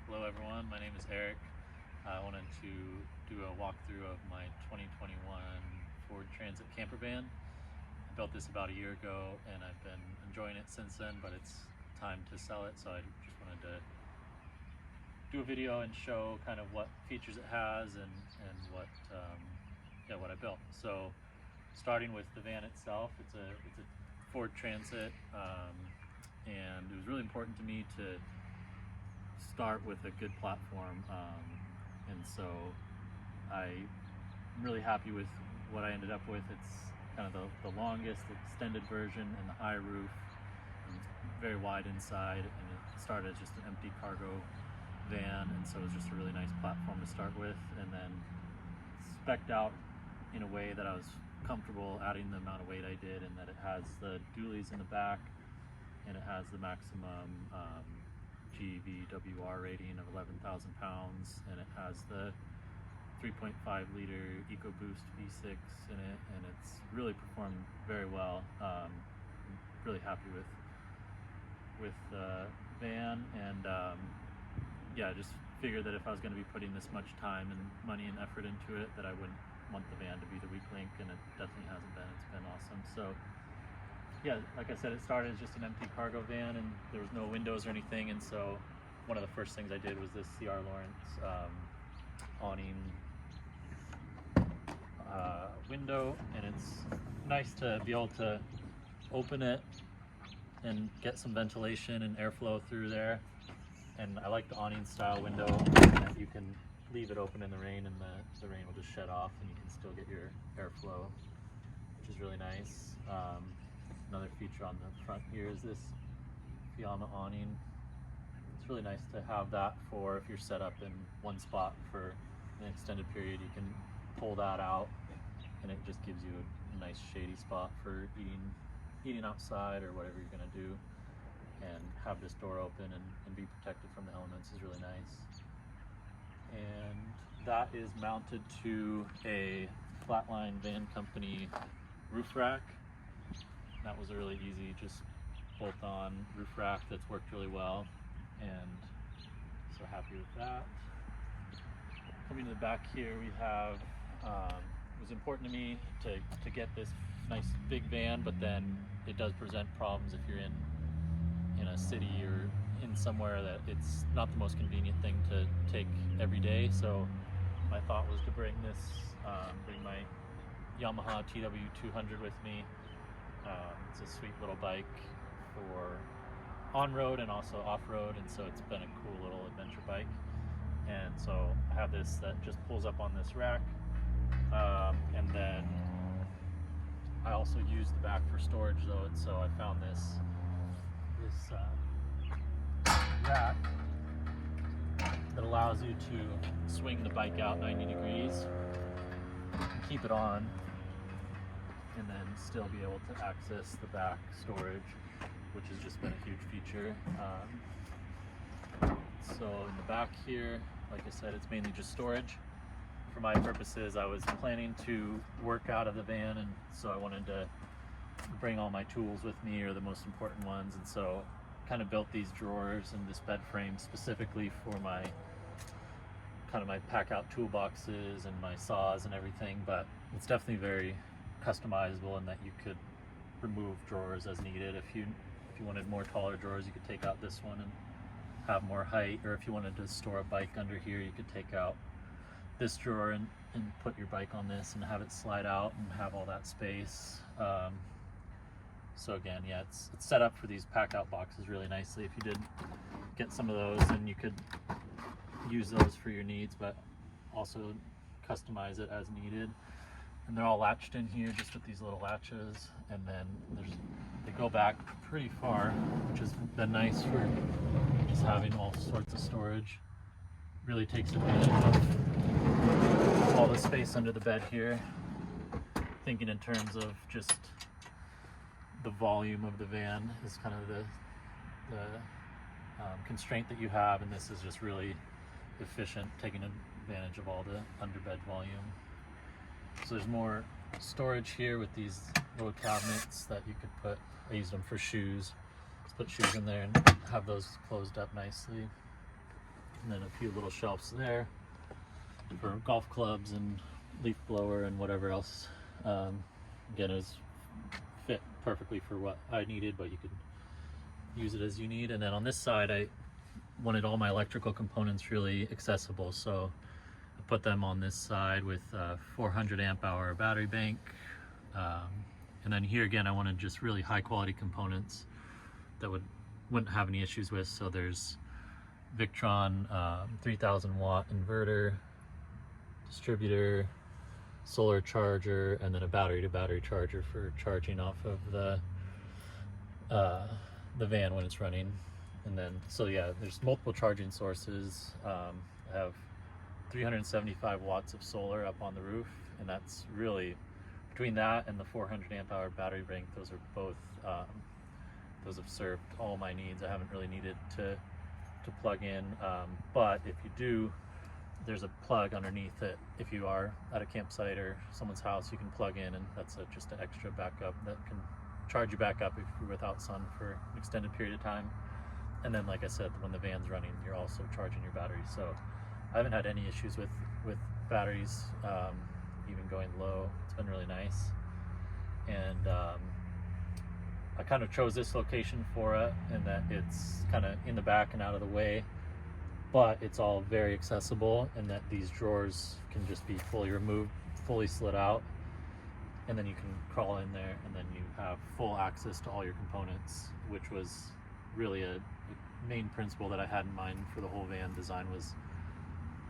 Hello everyone, my name is Eric. I wanted to do a walkthrough of my 2021 Ford Transit camper van. I built this about a year ago and I've been enjoying it since then, but it's time to sell it, so I just wanted to do a video and show kind of what features it has and what what I built. So starting with the van itself, it's a Ford Transit, and it was really important to me to start with a good platform, and so I'm really happy with what I ended up with. It's kind of the longest extended version and the high roof, and it's very wide inside, and it started as just an empty cargo van, and so it was just a really nice platform to start with, and then spec'd out in a way that I was comfortable adding the amount of weight I did, and that it has the dualies in the back, and it has the maximum GVWR rating of 11,000 pounds, and it has the 3.5 liter EcoBoost V6 in it, and it's really performed very well. I'm really happy with the van, and yeah, I just figured that if I was going to be putting this much time and money and effort into it, that I wouldn't want the van to be the weak link, and it definitely hasn't been. It's been awesome. So yeah, like I said, it started as just an empty cargo van, and there was no windows or anything, and so one of the first things I did was this C.R. Lawrence awning window, and it's nice to be able to open it and get some ventilation and airflow through there. And I like the awning style window that you can leave it open in the rain, and the rain will just shed off and you can still get your airflow, which is really nice. Another feature on the front here is this Fiamma awning. It's really nice to have that for if you're set up in one spot for an extended period. You can pull that out, and it just gives you a nice shady spot for eating outside or whatever you're gonna do. And have this door open and be protected from the elements is really nice. And that is mounted to a Flatline Van Company roof rack. That was a really easy, just bolt-on roof rack that's worked really well, and so happy with that. Coming to the back here, we have, it was important to me to get this nice big van, but then it does present problems if you're in a city or in somewhere that it's not the most convenient thing to take every day. So my thought was to bring my Yamaha TW200 with me. It's a sweet little bike for on-road and also off-road, and so it's been a cool little adventure bike. And so I have this that just pulls up on this rack, and then I also use the back for storage though, and so I found this rack that allows you to swing the bike out 90 degrees, keep it on, and then still be able to access the back storage, which has just been a huge feature. So in the back here, like I said, it's mainly just storage. For my purposes, I was planning to work out of the van, and so I wanted to bring all my tools with me, or the most important ones, and so kind of built these drawers and this bed frame specifically for my pack out toolboxes and my saws and everything. But it's definitely very customizable in that you could remove drawers as needed. If you wanted more taller drawers, you could take out this one and have more height, or if you wanted to store a bike under here, you could take out this drawer and put your bike on this and have it slide out and have all that space. So again, yeah, it's set up for these pack out boxes really nicely. If you did get some of those, then you could use those for your needs, but also customize it as needed. And they're all latched in here just with these little latches, and then they go back pretty far, which has been nice for just having all sorts of storage. Really takes advantage of all the space under the bed here. Thinking in terms of just the volume of the van is kind of the constraint that you have, and this is just really efficient, taking advantage of all the underbed volume. So there's more storage here with these little cabinets that you could put. I use them for shoes. Just put shoes in there and have those closed up nicely. and then a few little shelves there for golf clubs and leaf blower and whatever else. Again, it was fit perfectly for what I needed, but you could use it as you need. And then on this side, I wanted all my electrical components really accessible, so I put them on this side with a 400 amp hour battery bank. And then here again, I wanted just really high quality components that wouldn't have any issues with. So there's Victron 3000 watt inverter, distributor, solar charger, and then a battery to battery charger for charging off of the van when it's running. And then, so yeah, there's multiple charging sources. I have 375 watts of solar up on the roof, and that's really, between that and the 400 amp hour battery bank, those are both, those have served all my needs. I haven't really needed to plug in, but if you do, there's a plug underneath it. If you are at a campsite or someone's house, you can plug in, and that's just an extra backup that can charge you back up if you're without sun for an extended period of time. And then, like I said, when the van's running, you're also charging your battery. So I haven't had any issues with batteries, even going low. It's been really nice. And I kind of chose this location for it, in that it's kind of in the back and out of the way, but it's all very accessible, and that these drawers can just be fully removed, fully slid out, and then you can crawl in there, and then you have full access to all your components, which was really a main principle that I had in mind for the whole van design, was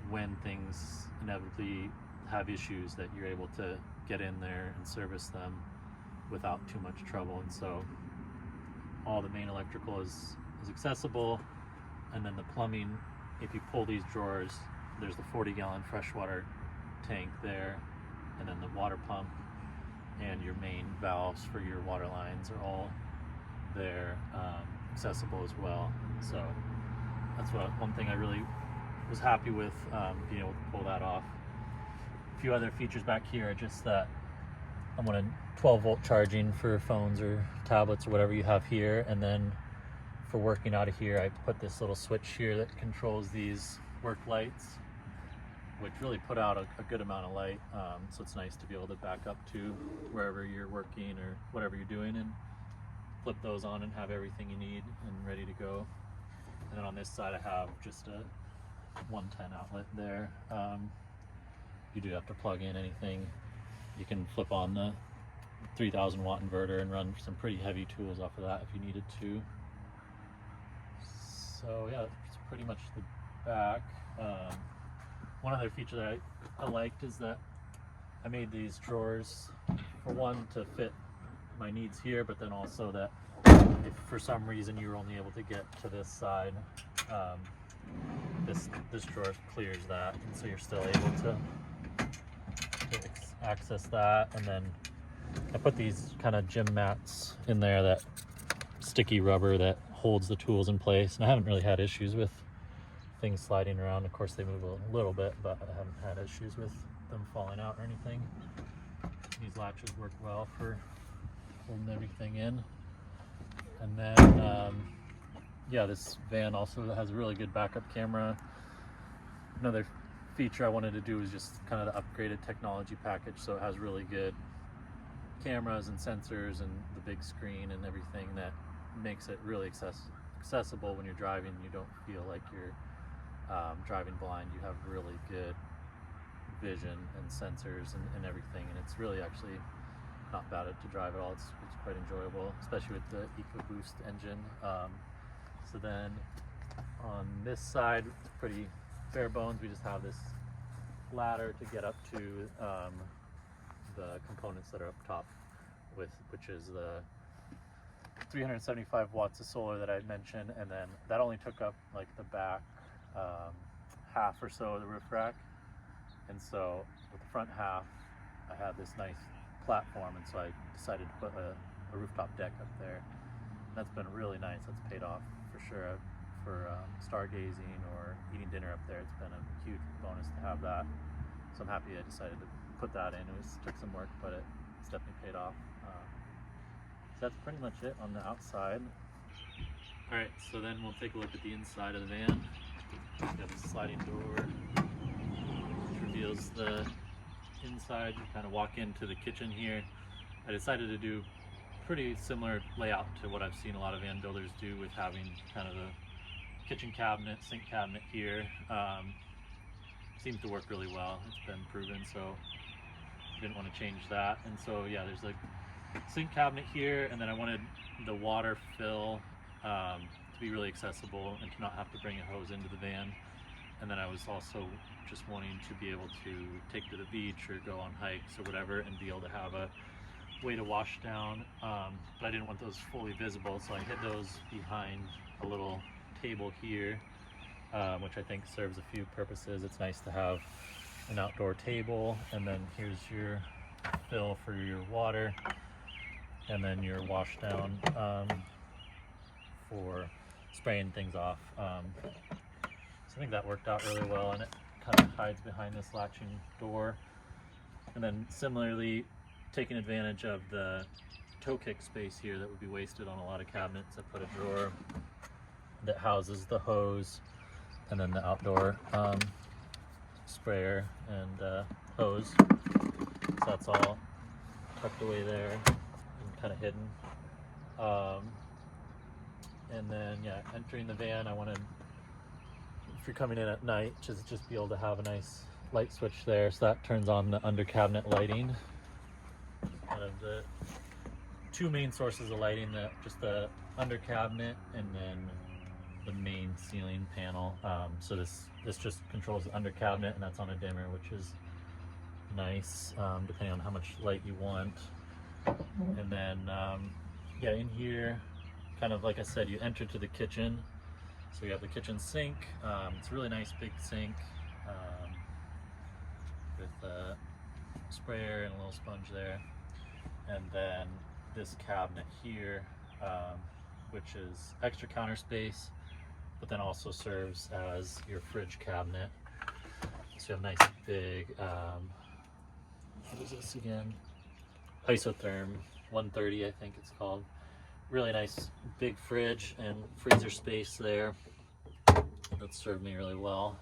when things inevitably have issues, that you're able to get in there and service them without too much trouble. And so all the main electrical is accessible, and then the plumbing, if you pull these drawers, there's the 40-gallon freshwater tank there, and then the water pump and your main valves for your water lines are all there, accessible as well. So that's one thing I really was happy with, being able to pull that off. A few other features back here are just that I wanted 12-volt charging for phones or tablets or whatever you have here, and then for working out of here, I put this little switch here that controls these work lights, which really put out a good amount of light. So it's nice to be able to back up to wherever you're working or whatever you're doing, and flip those on and have everything you need and ready to go. And then on this side, I have just a 110 outlet there. You do have to plug in anything. You can flip on the 3000 watt inverter and run some pretty heavy tools off of that if you needed to. So yeah, that's pretty much the back. One other feature that I liked is that I made these drawers, for one, to fit my needs here, but then also that if for some reason you were only able to get to this side, this drawer clears that, and so you're still able to access that. And then I put these kind of gym mats in there, that sticky rubber that holds the tools in place, and I haven't really had issues with things sliding around. Of course they move a little bit, but I haven't had issues with them falling out or anything. These latches work well for holding everything in. And then yeah, this van also has a really good backup camera. Another feature I wanted to do is just kind of the upgraded technology package, so it has really good cameras and sensors and the big screen and everything that makes it really accessible when you're driving. You don't feel like you're driving blind. You have really good vision and sensors and everything, and it's really actually not bad to drive at all. It's quite enjoyable, especially with the EcoBoost engine. So then on this side, pretty bare bones. We just have this ladder to get up to the components that are up top, which is the 375 watts of solar that I mentioned, and then that only took up like the back half or so of the roof rack. And so with the front half, I had this nice platform, and so I decided to put a rooftop deck up there. That's been really nice. That's paid off for sure. For stargazing or eating dinner up there, it's been a huge bonus to have that. So I'm happy I decided to put that in. It took some work, but it's definitely paid off. So that's pretty much it on the outside. All right, so then we'll take a look at the inside of the van. Got this sliding door, which reveals the inside. You kind of walk into the kitchen here. I decided to do pretty similar layout to what I've seen a lot of van builders do, with having kind of the kitchen cabinet, sink cabinet here. Seems to work really well. It's been proven, so didn't want to change that. And so yeah, there's a sink cabinet here, and then I wanted the water fill to be really accessible and to not have to bring a hose into the van. And then I was also just wanting to be able to take to the beach or go on hikes or whatever and be able to have a way to wash down, but I didn't want those fully visible, so I hid those behind a little table here, which I think serves a few purposes. It's nice to have an outdoor table, and then here's your fill for your water, and then your wash down for spraying things off. So I think that worked out really well, and it kind of hides behind this latching door. And then similarly, taking advantage of the toe kick space here that would be wasted on a lot of cabinets, I put a drawer that houses the hose and then the outdoor sprayer and hose. So that's all tucked away there and kind of hidden. And then yeah, entering the van, I wanted, if you're coming in at night, just be able to have a nice light switch there, so that turns on the under cabinet lighting. Kind of the two main sources of lighting, just the under cabinet and then the main ceiling panel. So this just controls the under cabinet, and that's on a dimmer, which is nice, depending on how much light you want. And then yeah, in here, kind of like I said, you enter to the kitchen. So you have the kitchen sink. It's a really nice big sink with a sprayer and a little sponge there. And then this cabinet here, which is extra counter space, but then also serves as your fridge cabinet. So you have a nice big, what is this again? Isotherm 130, I think it's called. Really nice big fridge and freezer space there. That served me really well.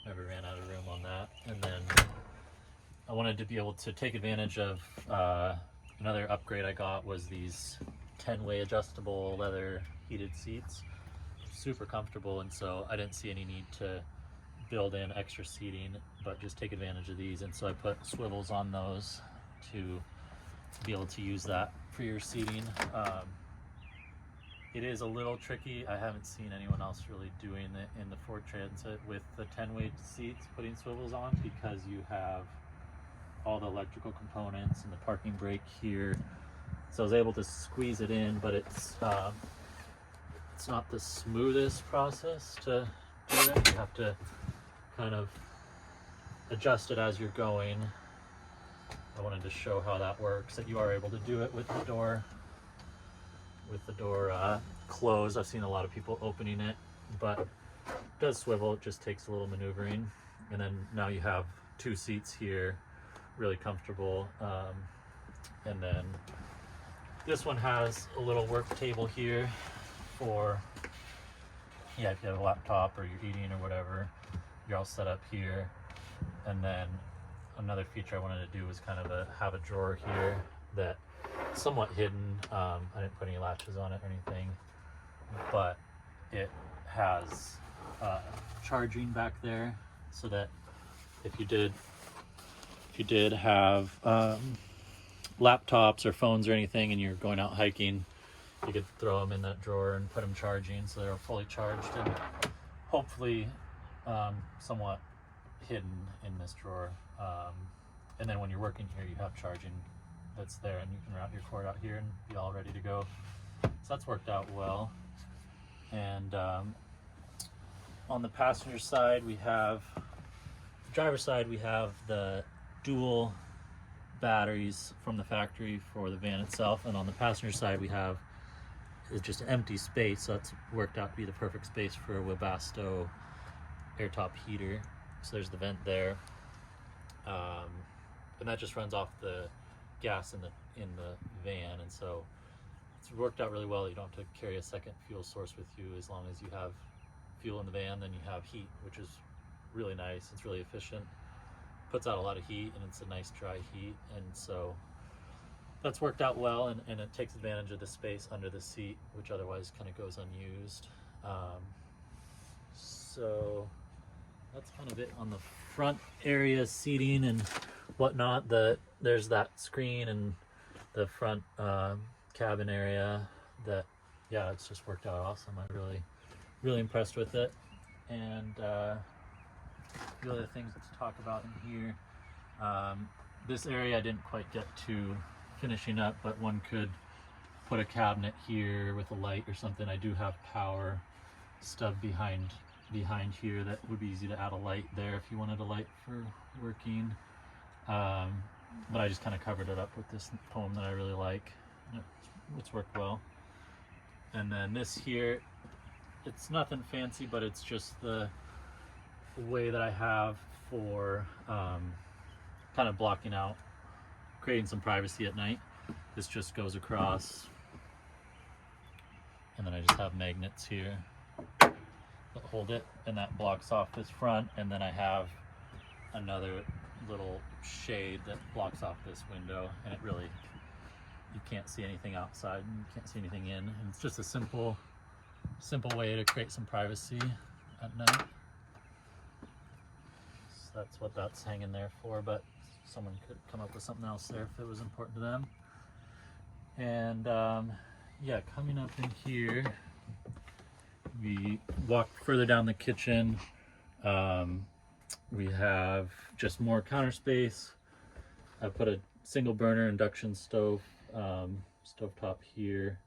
Never ran out of room on that. And then I wanted to be able to take advantage of another upgrade I got was these 10-way adjustable leather heated seats. Super comfortable, and so I didn't see any need to build in extra seating, but just take advantage of these. And so I put swivels on those to be able to use that for your seating. It is a little tricky. I haven't seen anyone else really doing it in the Ford Transit with the 10-way seats, putting swivels on, because you have all the electrical components and the parking brake here. So I was able to squeeze it in, but it's not the smoothest process to do it. You have to kind of adjust it as you're going. I wanted to show how that works, that you are able to do it with the door closed. I've seen a lot of people opening it, but it does swivel. It just takes a little maneuvering. And then now you have two seats here, really comfortable. And then this one has a little work table here for, yeah, if you have a laptop or you're eating or whatever, you're all set up here. And then another feature I wanted to do was kind of have a drawer here that somewhat hidden. I didn't put any latches on it or anything, but it has charging back there, so that if you did have laptops or phones or anything and you're going out hiking, you could throw them in that drawer and put them charging, so they're fully charged and hopefully somewhat hidden in this drawer. And then when you're working here, you have charging that's there, and you can route your cord out here and be all ready to go. So that's worked out well. And on the passenger side, the driver's side, we have the dual batteries from the factory for the van itself, and on the passenger side we have is just an empty space. So that's worked out to be the perfect space for a Webasto airtop heater. So there's the vent there, and that just runs off the gas in the van, and so it's worked out really well. You don't have to carry a second fuel source with you as long as you have fuel in the van, then you have heat, which is really nice. It's really efficient, puts out a lot of heat, and it's a nice dry heat, and so that's worked out well, and it takes advantage of the space under the seat, which otherwise kind of goes unused. So that's kind of it on the front area, seating and whatnot. There's that screen and the front cabin area that, yeah, it's just worked out awesome. I'm really impressed with it. And a few other things to talk about in here. This area I didn't quite get to finishing up, but one could put a cabinet here with a light or something. I do have power stub behind here that would be easy to add a light there if you wanted a light for working. But I just kind of covered it up with this foam that I really like. It's worked well. And then this here, it's nothing fancy, but it's just the way that I have for kind of blocking out, creating some privacy at night. This just goes across, and then I just have magnets here that hold it, and that blocks off this front, and then I have another little shade that blocks off this window, and it really, you can't see anything outside and you can't see anything in, and it's just a simple way to create some privacy at night. So that's what that's hanging there for, but someone could come up with something else there if it was important to them. And yeah, coming up in here, we walk further down the kitchen. We have just more counter space. I put a single burner induction stove, stovetop here,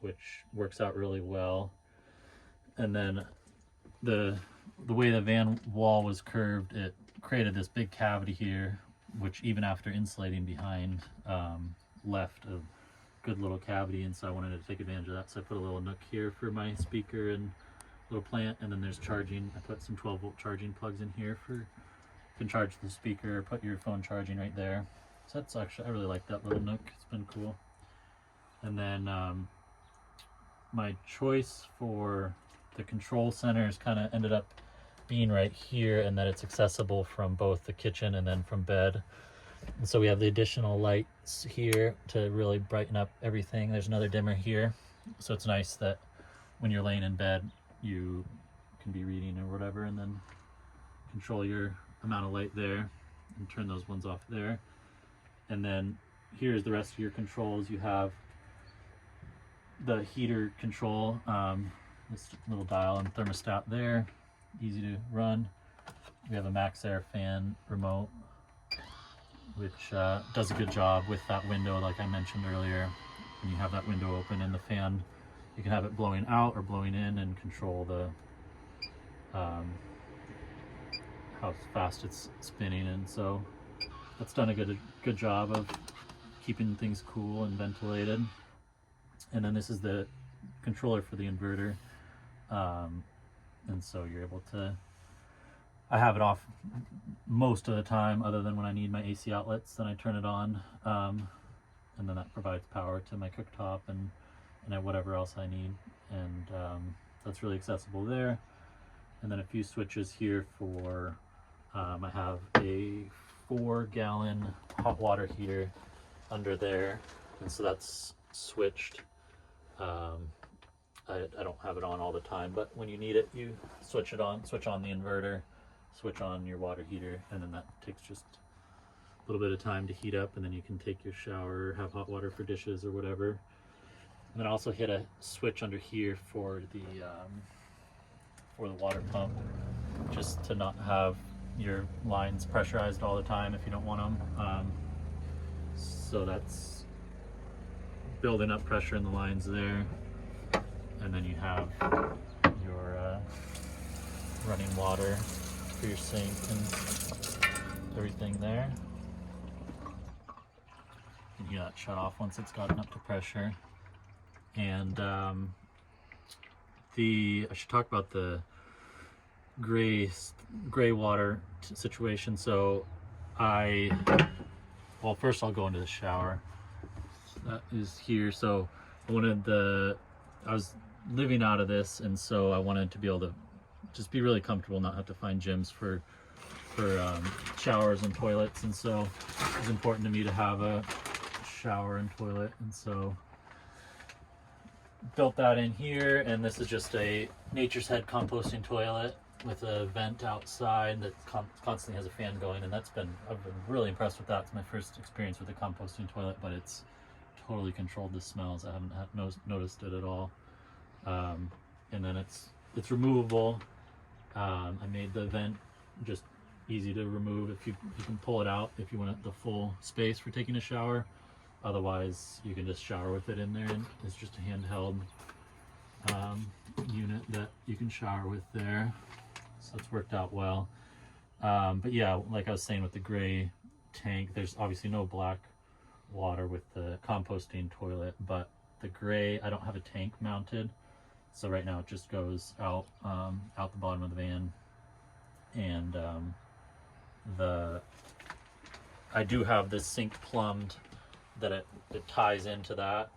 which works out really well. And then the way the van wall was curved, it created this big cavity here, which even after insulating behind, left a good little cavity, and so I wanted to take advantage of that. So I put a little nook here for my speaker and little plant, and then there's charging. I put some 12-volt charging plugs in here for, you can charge the speaker, put your phone charging right there. So that's actually, I really like that little nook. It's been cool. And then my choice for the control center is kind of ended up being right here, and that it's accessible from both the kitchen and then from bed. And so we have the additional lights here to really brighten up everything. There's another dimmer here, so it's nice that when you're laying in bed you can be reading or whatever, and then control your amount of light there and turn those ones off there. And then here's the rest of your controls. You have the heater control, this little dial and thermostat there, easy to run. We have a max air fan remote, which does a good job with that window, like I mentioned earlier. When you have that window open and the fan, you can have it blowing out or blowing in and control the how fast it's spinning, and so that's done a good job of keeping things cool and ventilated. And then this is the controller for the inverter, and so you're able to, I have it off most of the time other than when I need my AC outlets, then I turn it on, and then that provides power to my cooktop and whatever else I need, and that's really accessible there. And then a few switches here for, I have a 4-gallon hot water heater under there, and so that's switched. I don't have it on all the time, but when you need it, you switch on the inverter, switch on your water heater, and then that takes just a little bit of time to heat up, and then you can take your shower, have hot water for dishes or whatever. And then I also hit a switch under here for the water pump, just to not have your lines pressurized all the time if you don't want them. So that's building up pressure in the lines there. And then you have your running water for your sink and everything there. You can hear that shut off once it's gotten up to pressure. And I should talk about the gray water situation. So well, first I'll go into the shower. That is here. So I was living out of this, and so I wanted to be able to just be really comfortable, not have to find gyms for showers and toilets. And so it's important to me to have a shower and toilet, and so built that in here. And this is just a Nature's Head composting toilet with a vent outside that constantly has a fan going, and I've been really impressed with that. It's my first experience with a composting toilet, but it's totally controlled the smells. I haven't noticed it at all. And then it's removable. I made the vent just easy to remove. If you can pull it out if you want the full space for taking a shower. Otherwise, you can just shower with it in there, and it's just a handheld unit that you can shower with there. So it's worked out well. But yeah, like I was saying with the gray tank, there's obviously no black water with the composting toilet, but the gray, I don't have a tank mounted. So right now it just goes out the bottom of the van. And I do have this sink plumbed that it ties into that,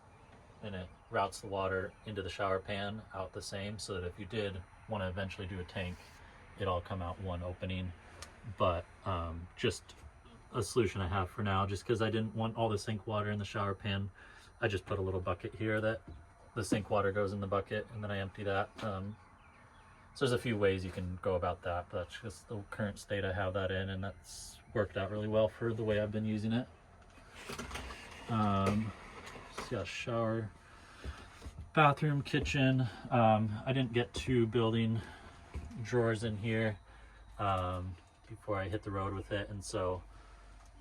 and it routes the water into the shower pan out the same, so that if you did want to eventually do a tank, it all come out one opening. But just a solution I have for now, just because I didn't want all the sink water in the shower pan, I just put a little bucket here that the sink water goes in the bucket, and then I empty that. So there's a few ways you can go about that, but that's just the current state I have that in, and that's worked out really well for the way I've been using it. So yeah, shower, bathroom, kitchen. I didn't get 2 building drawers in here before I hit the road with it, and so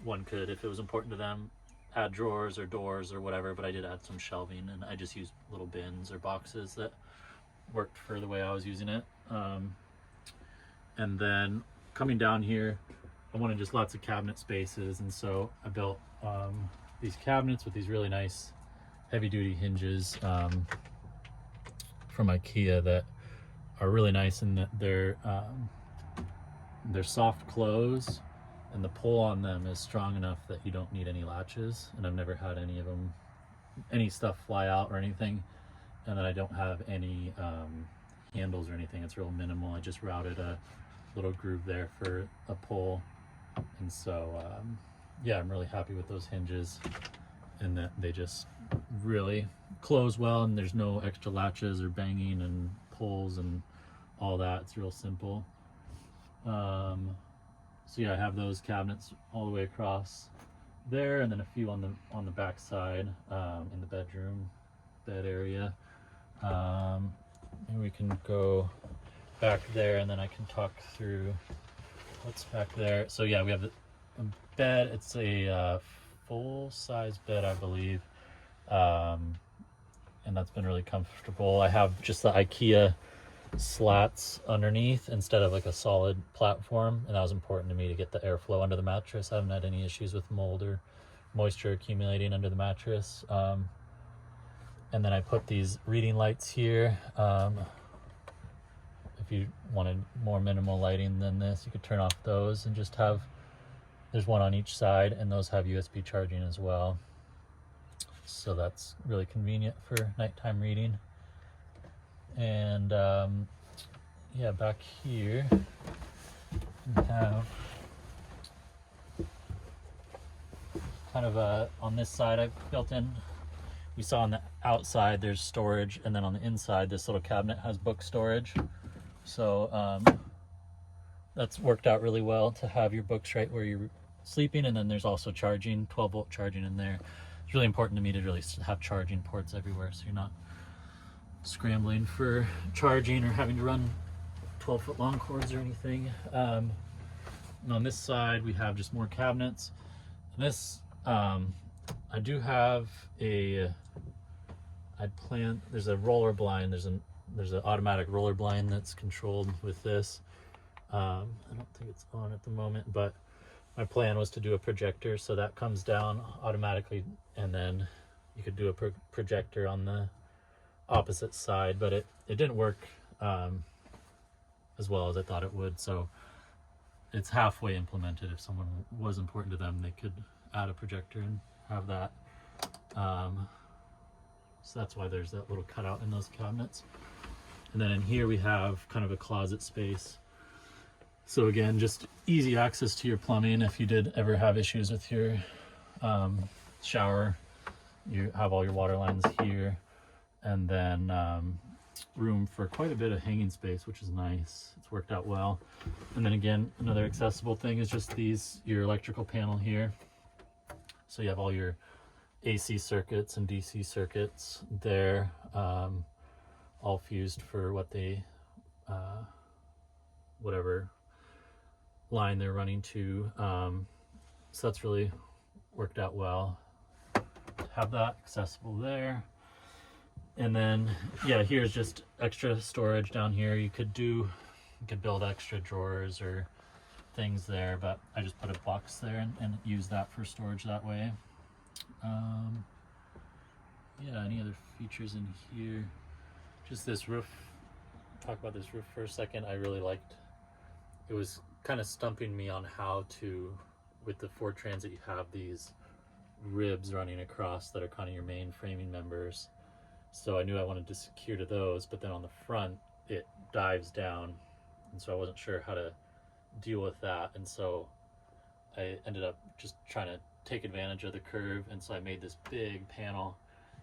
one could, if it was important to them, add drawers or doors or whatever, but I did add some shelving, and I just used little bins or boxes that worked for the way I was using it. And then coming down here, I wanted just lots of cabinet spaces, and so I built these cabinets with these really nice heavy-duty hinges from IKEA that are really nice in that they're soft close, and the pull on them is strong enough that you don't need any latches, and I've never had any stuff fly out or anything. And then I don't have any handles or anything. It's real minimal. I just routed a little groove there for a pull. And so, yeah, I'm really happy with those hinges, and that they just really close well, and there's no extra latches or banging and pulls and all that. It's real simple. So yeah, I have those cabinets all the way across there, and then a few on the back side in the bedroom bed area. And we can go back there, and then I can talk through what's back there. So yeah, we have a bed. It's a full-size bed, I believe, and that's been really comfortable. I have just the IKEA slats underneath instead of like a solid platform, and that was important to me to get the airflow under the mattress. I haven't had any issues with mold or moisture accumulating under the mattress. And then I put these reading lights here. If you wanted more minimal lighting than this, you could turn off those and just have, there's one on each side, and those have USB charging as well. So that's really convenient for nighttime reading. And yeah, back here we have kind of on this side I've built in, we saw on the outside there's storage, and then on the inside this little cabinet has book storage. So that's worked out really well to have your books right where you're sleeping, and then there's also charging, 12-volt charging in there. It's really important to me to really have charging ports everywhere, so you're not scrambling for charging or having to run 12-foot long cords or anything. And on this side we have just more cabinets. And this I do have there's a roller blind, there's an automatic roller blind that's controlled with this. I don't think it's on at the moment, but my plan was to do a projector, so that comes down automatically, and then you could do a projector on the opposite side, but it didn't work as well as I thought it would. So it's halfway implemented. If someone was important to them, they could add a projector and have that. So that's why there's that little cutout in those cabinets. And then in here we have kind of a closet space. So again, just easy access to your plumbing if you did ever have issues with your shower. You have all your water lines here, and then room for quite a bit of hanging space, which is nice. It's worked out well. And then again, another accessible thing is just your electrical panel here. So you have all your AC circuits and DC circuits there, all fused for what they, whatever line they're running to. So that's really worked out well to have that accessible there. And then, yeah, here's just extra storage down here. You could build extra drawers or things there, but I just put a box there and use that for storage that way. Yeah, any other features in here? Just this roof. Talk about this roof for a second. I really liked, it was kind of stumping me on how to, with the Ford Transit, you have these ribs running across that are kind of your main framing members. So I knew I wanted to secure to those, but then on the front it dives down, and so I wasn't sure how to deal with that. And so I ended up just trying to take advantage of the curve, and so I made this big panel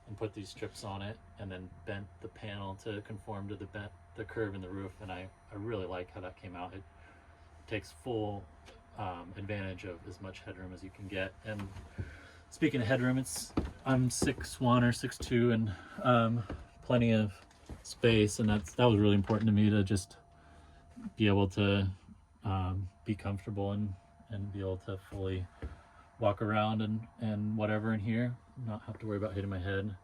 and put these strips on it, and then bent the panel to conform to the curve in the roof. And I really like how that came out. It takes full advantage of as much headroom as you can get. And speaking of headroom, I'm 6'1" or 6'2", and plenty of space, and that was really important to me, to just be able to be comfortable and be able to fully walk around and whatever in here, not have to worry about hitting my head.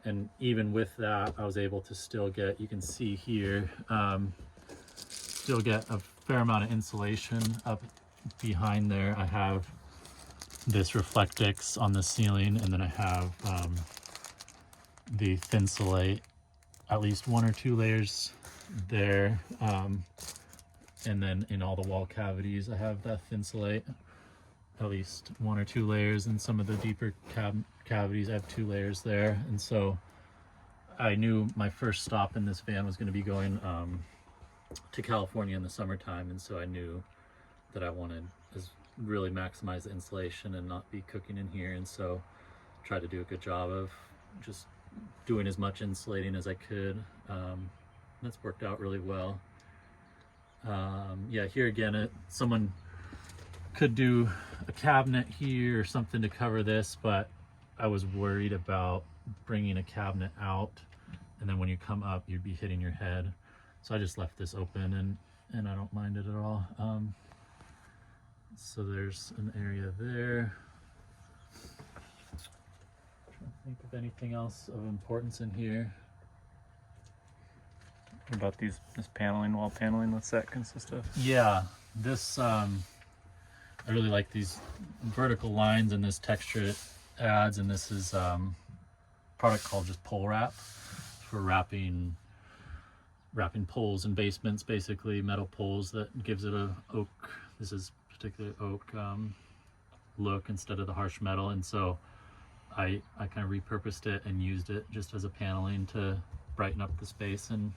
And even with that, I was able to still get, you can see here, still get a fair amount of insulation up behind there. I have this Reflectix on the ceiling, and then I have the Thinsulate, at least 1 or 2 layers there, and then in all the wall cavities I have that Thinsulate, at least 1 or 2 layers. In some of the deeper cavities I have 2 layers there. And so I knew my first stop in this van was going to be going to California in the summertime, and so I knew that I wanted to really maximize the insulation and not be cooking in here, and so tried to do a good job of just doing as much insulating as I could. That's worked out really well. Yeah, here again, someone could do a cabinet here or something to cover this, but I was worried about bringing a cabinet out, and then when you come up you'd be hitting your head. So I just left this open, and I don't mind it at all. So there's an area there. Trying to think of anything else of importance in here. What about this paneling, wall paneling? What's that consist of? Yeah, this I really like these vertical lines and this texture it adds. And this is a product called just pole wrap for wrapping poles in basements, basically metal poles, that gives it a oak. This is particular oak look instead of the harsh metal, and so I kind of repurposed it and used it just as a paneling to brighten up the space, and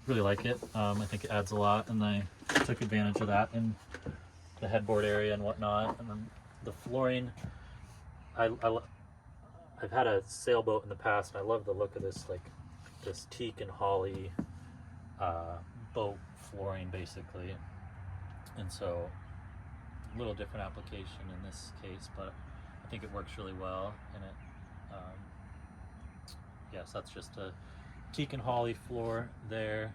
really like it. I think it adds a lot, and I took advantage of that in the headboard area and whatnot. And then the flooring, I've had a sailboat in the past, and I love the look of this, like this teak and holly boat flooring basically, and so a little different application in this case, but I think it works really well. And it yes, that's just a teak and holly floor there.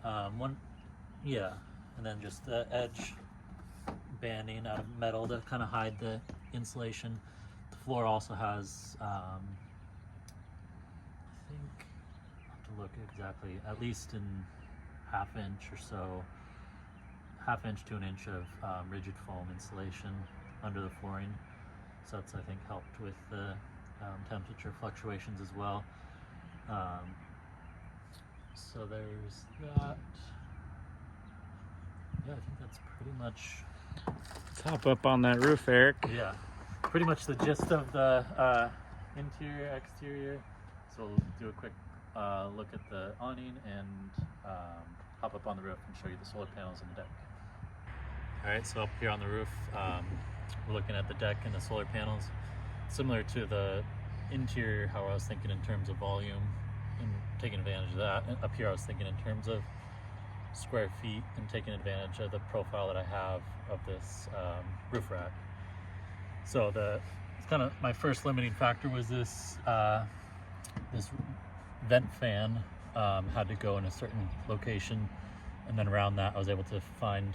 And then just the edge banding out of metal to kind of hide the insulation. The floor also has I think I'll have to look exactly, at least in half-inch or so, half-inch to an inch of rigid foam insulation under the flooring. So that's, I think, helped with the temperature fluctuations as well. So there's that. Yeah, I think that's pretty much. Let's hop up on that roof, Eric. Yeah, pretty much the gist of the interior, exterior. So we'll do a quick look at the awning and hop up on the roof and show you the solar panels and the deck. All right, so up here on the roof, we're looking at the deck and the solar panels. Similar to the interior, how I was thinking in terms of volume and taking advantage of that. And up here I was thinking in terms of square feet and taking advantage of the profile that I have of this roof rack. So it's kind of my first limiting factor was this this vent fan had to go in a certain location, and then around that I was able to find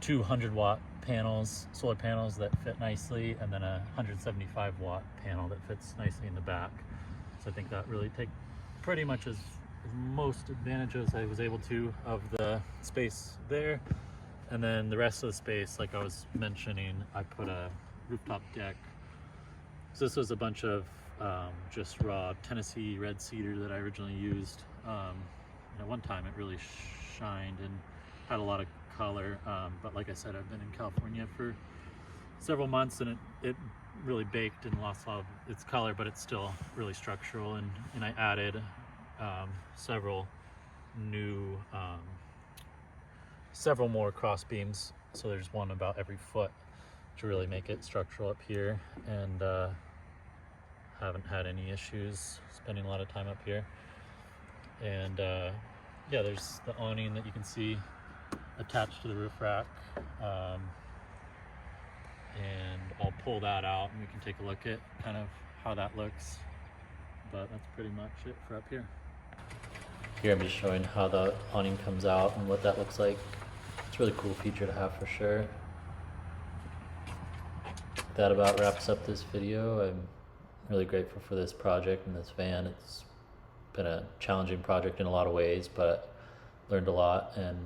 200 watt panels, solar panels that fit nicely, and then a 175 watt panel that fits nicely in the back. So I think that really take pretty much as most advantage as I was able to of the space there. And then the rest of the space, like I was mentioning, I put a rooftop deck. So this was a bunch of just raw Tennessee red cedar that I originally used. At one time it really shined and had a lot of color, but like I said, I've been in California for several months and it really baked and lost a lot of its color, but it's still really structural. And I added several more cross beams, so there's one about every foot to really make it structural up here, and haven't had any issues spending a lot of time up here. And yeah, there's the awning that you can see attached to the roof rack, and I'll pull that out and we can take a look at kind of how that looks, but that's pretty much it for up here. Here I'm just showing how the awning comes out and what that looks like. It's a really cool feature to have for sure. That about wraps up this video. I'm really grateful for this project and this van. It's been a challenging project in a lot of ways, but learned a lot and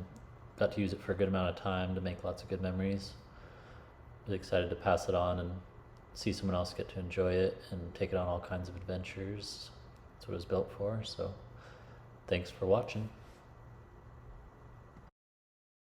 got to use it for a good amount of time to make lots of good memories. Really excited to pass it on and see someone else get to enjoy it and take it on all kinds of adventures. That's what it was built for. So thanks for watching.